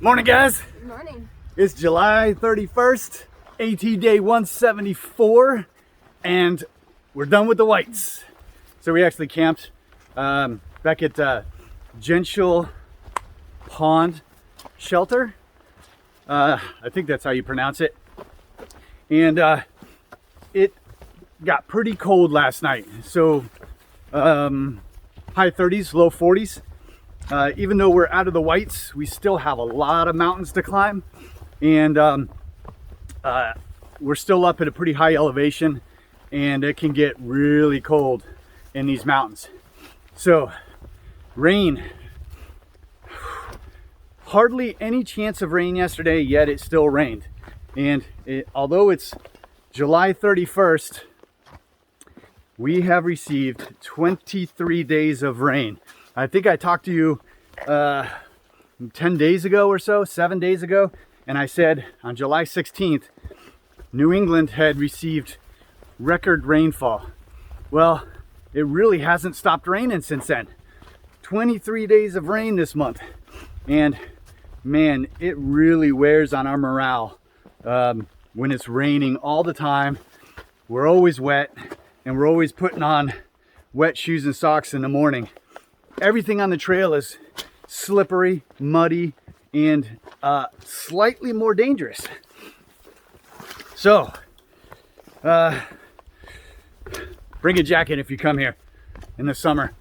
Morning, guys. Good morning. It's July 31st, AT day 174, and we're done with the whites. So we actually camped back at Gentian Pond Shelter. I think that's how you pronounce it. And it got pretty cold last night. So high 30s, low 40s. Even though we're out of the whites, we still have a lot of mountains to climb, and we're still up at a pretty high elevation, and it can get really cold in these mountains. So rain, hardly any chance of rain yesterday, yet it still rained. And although it's July 31st, we have received 23 days of rain. I think I talked to you 10 days ago or so, 7 days ago, and I said on July 16th, New England had received record rainfall. Well, it really hasn't stopped raining since then. 23 days of rain this month. And man, it really wears on our morale when it's raining all the time. We're always wet, and we're always putting on wet shoes and socks in the morning. Everything on the trail is slippery, muddy, and slightly more dangerous. So, bring a jacket if you come here in the summer.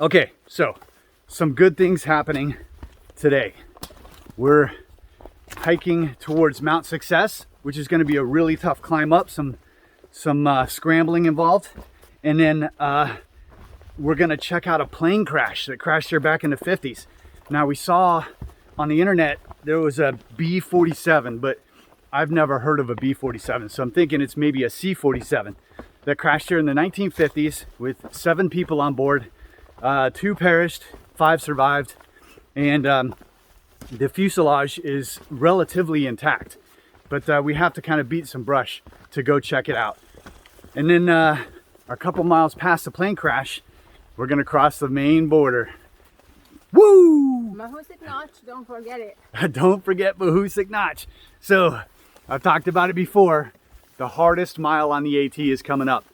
Okay, so some good things happening today. We're hiking towards Mount Success, which is going to be a really tough climb up, some scrambling involved. And then we're gonna check out a plane crash that crashed here back in the 50s. Now, we saw on the internet there was a B-47, but I've never heard of a B-47, so I'm thinking it's maybe a C-47 that crashed here in the 1950s with 7 people on board. 2 perished, 5 survived, and the fuselage is relatively intact, but we have to kind of beat some brush to go check it out. And then a couple miles past the plane crash, we're gonna cross the Maine border. Woo! Mahoosic Notch, don't forget it. Don't forget Mahoosic Notch. So, I've talked about it before. The hardest mile on the AT is coming up,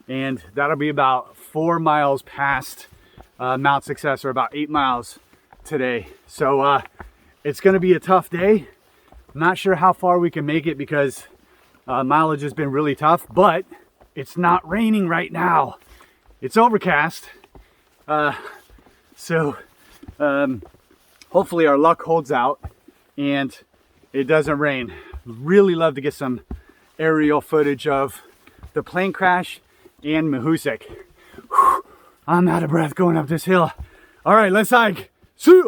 and that'll be about 4 miles past Mount Success, or about 8 miles today. So it's gonna be a tough day. I'm not sure how far we can make it because mileage has been really tough, but it's not raining right now. It's overcast. So hopefully our luck holds out and it doesn't rain. Really love to get some aerial footage of the plane crash and Mahoosic. Whew, I'm out of breath going up this hill. All right, let's hike. See ya.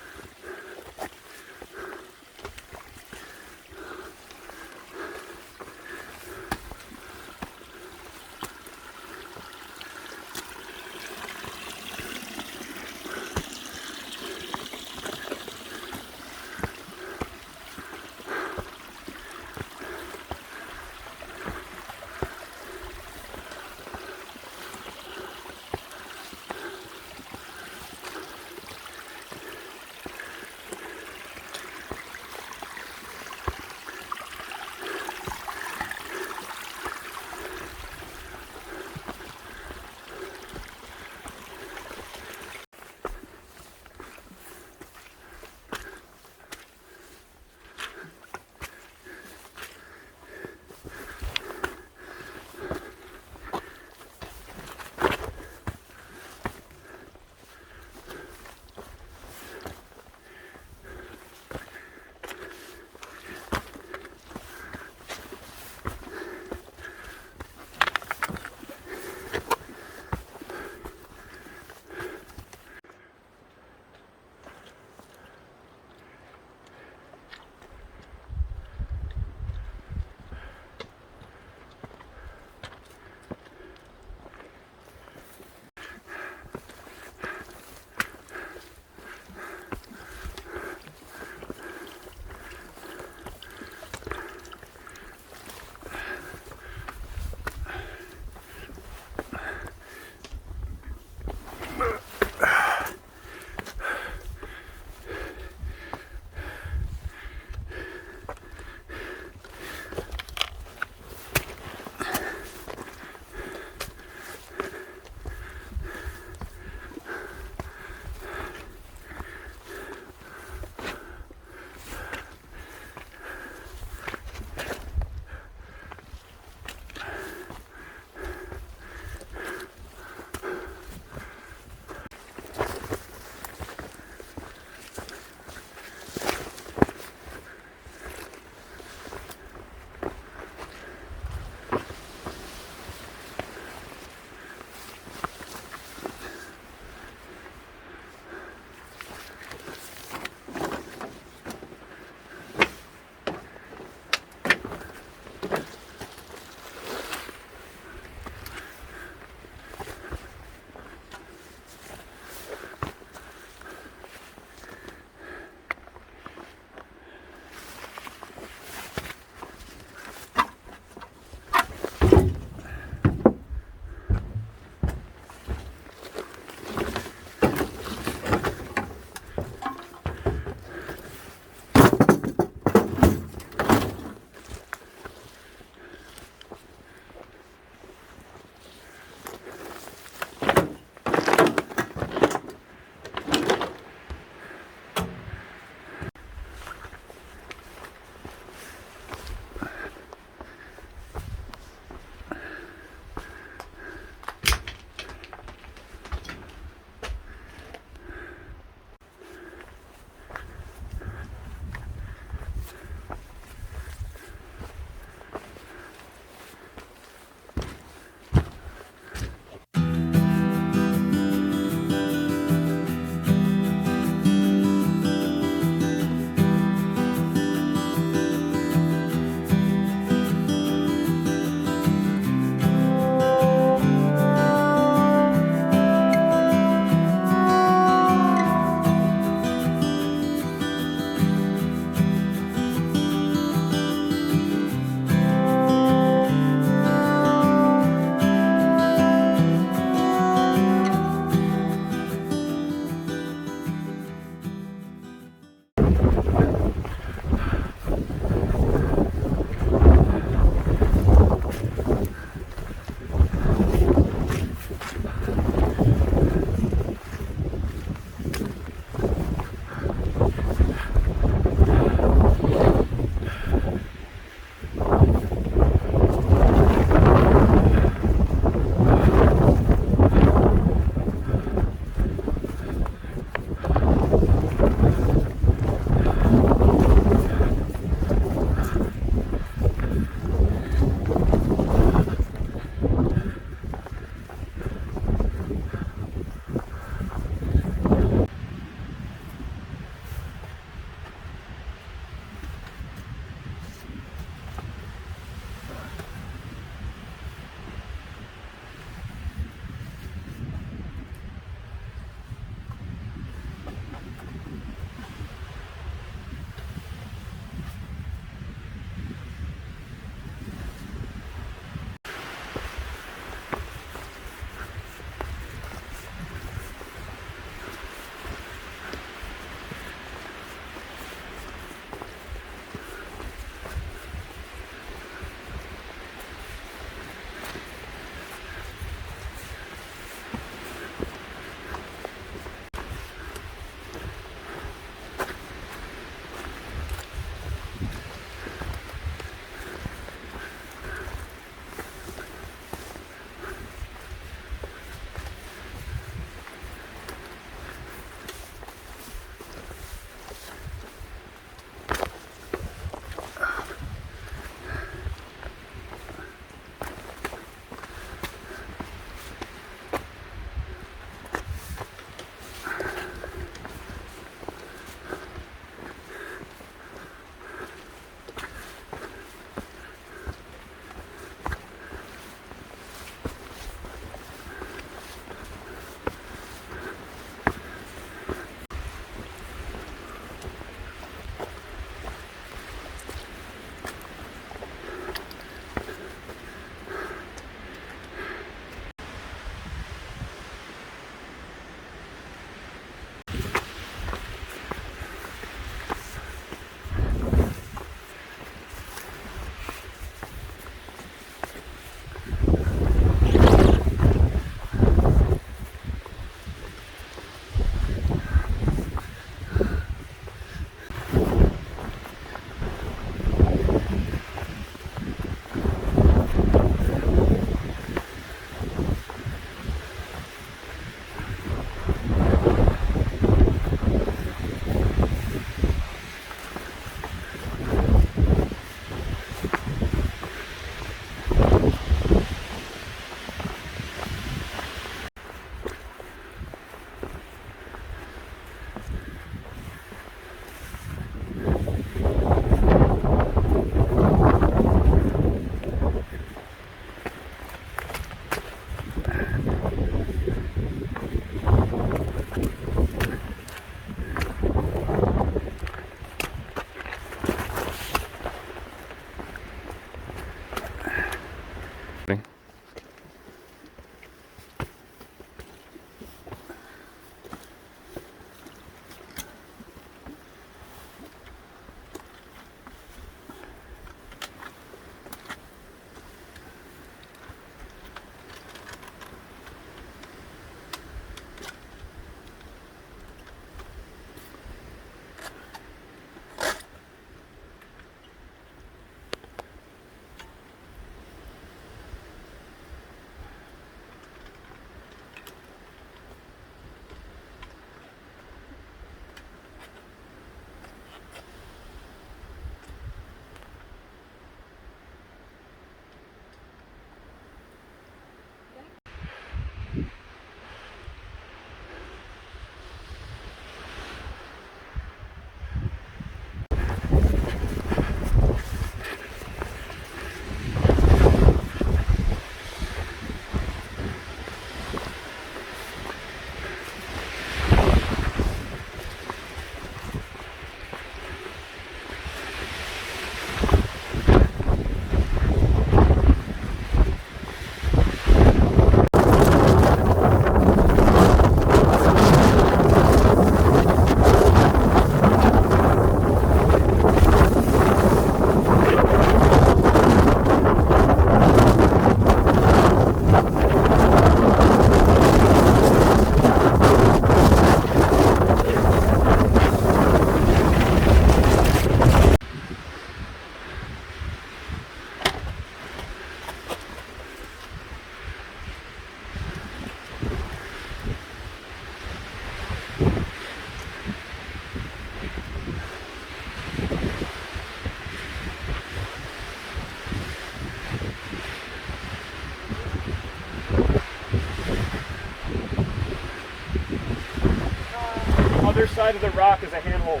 other side of the rock is a handhold.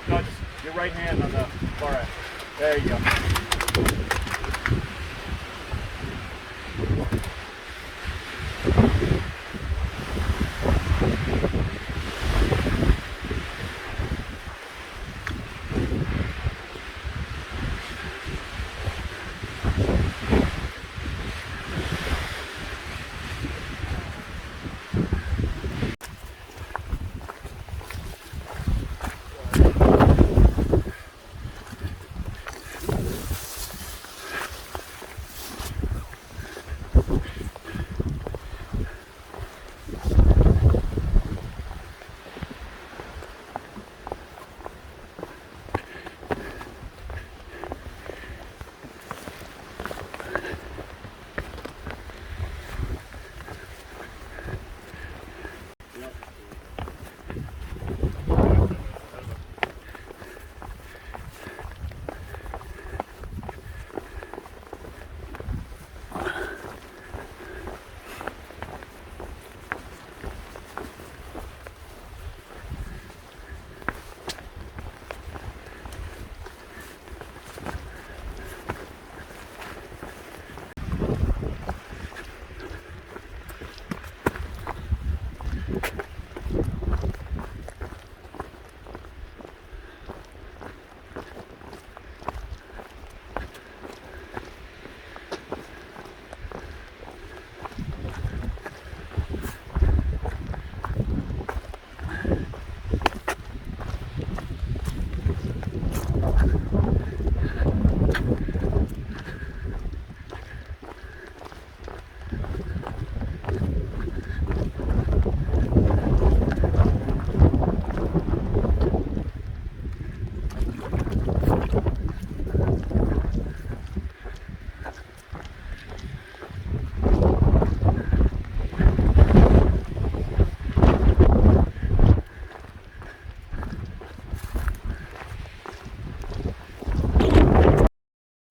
No, just your right hand on the far end. There you go.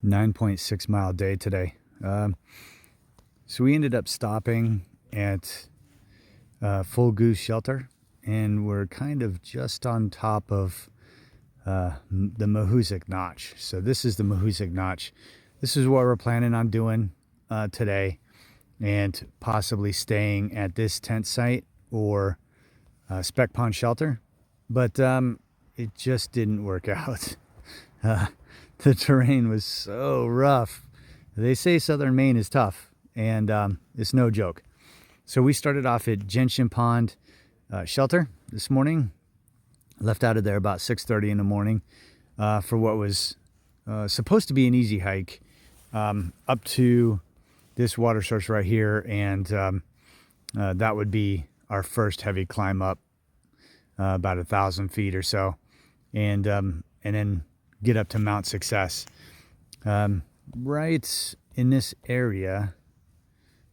9.6 mile day today. So we ended up stopping at Full Goose shelter, and we're kind of just on top of the Mahoosic Notch. So this is the Mahoosic Notch. This is what we're planning on doing today, and possibly staying at this tent site or Spec Pond shelter. But it just didn't work out. The terrain was so rough. They say southern Maine is tough, and it's no joke. So we started off at Gentian Pond shelter this morning. Left out of there about 6:30 in the morning for what was supposed to be an easy hike up to this water source right here, and that would be our first heavy climb up, about 1,000 feet or so, and then get up to Mount Success. Right in this area,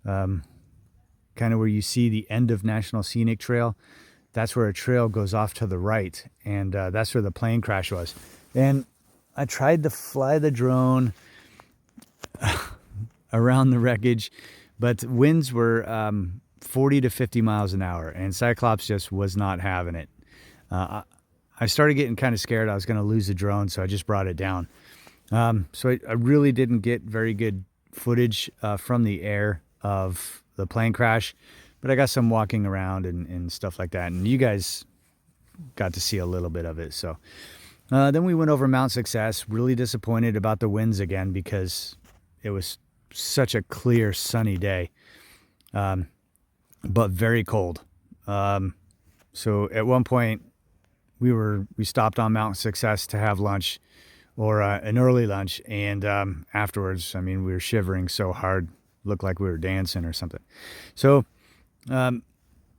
kind of where you see the end of National Scenic Trail, that's where a trail goes off to the right, and that's where the plane crash was. And I tried to fly the drone around the wreckage, but winds were 40 to 50 miles an hour, and Cyclops just was not having it. I started getting kind of scared I was going to lose the drone, so I just brought it down. So I really didn't get very good footage from the air of the plane crash, but I got some walking around and stuff like that, and you guys got to see a little bit of it. So then we went over Mount Success. Really disappointed about the winds again, because it was such a clear, sunny day, but very cold. So at one point, we stopped on Mount Success to have lunch, or an early lunch, and afterwards, I mean, we were shivering so hard, looked like we were dancing or something. So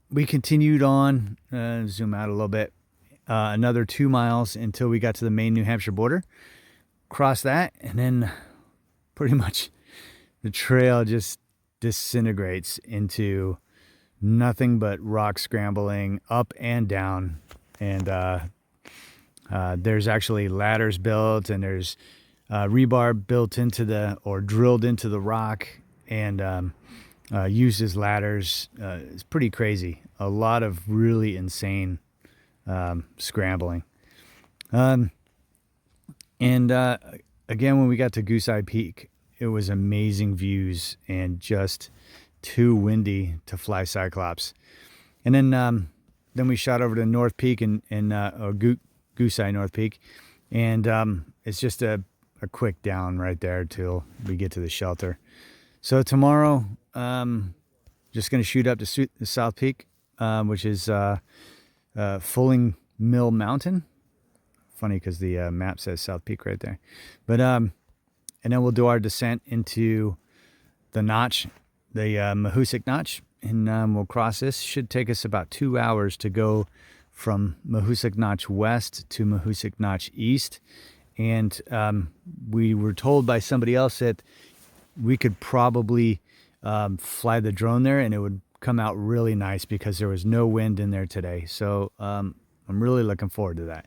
we continued on, zoom out a little bit, another 2 miles until we got to the Maine-New Hampshire border. Crossed that, and then pretty much the trail just disintegrates into nothing but rock scrambling up and down. And there's actually ladders built, and there's rebar built into or drilled into the rock, and uses ladders. It's pretty crazy. A lot of really insane scrambling. And again, when we got to Goose Eye Peak, it was amazing views and just too windy to fly Cyclops. And then we shot over to North Peak or Goose Eye North Peak, and it's just a quick down right there till we get to the shelter. So tomorrow, just going to shoot up to the South Peak, which is Fulling Mill Mountain. Funny because the map says South Peak right there. But and then we'll do our descent into the notch, the Mahoosic Notch, and we'll cross this. Should take us about 2 hours to go from Mahoosic Notch West to Mahoosic Notch East. And we were told by somebody else that we could probably fly the drone there and it would come out really nice because there was no wind in there today. So I'm really looking forward to that.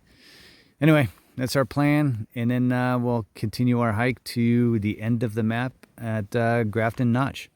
Anyway, that's our plan. And then we'll continue our hike to the end of the map at Grafton Notch.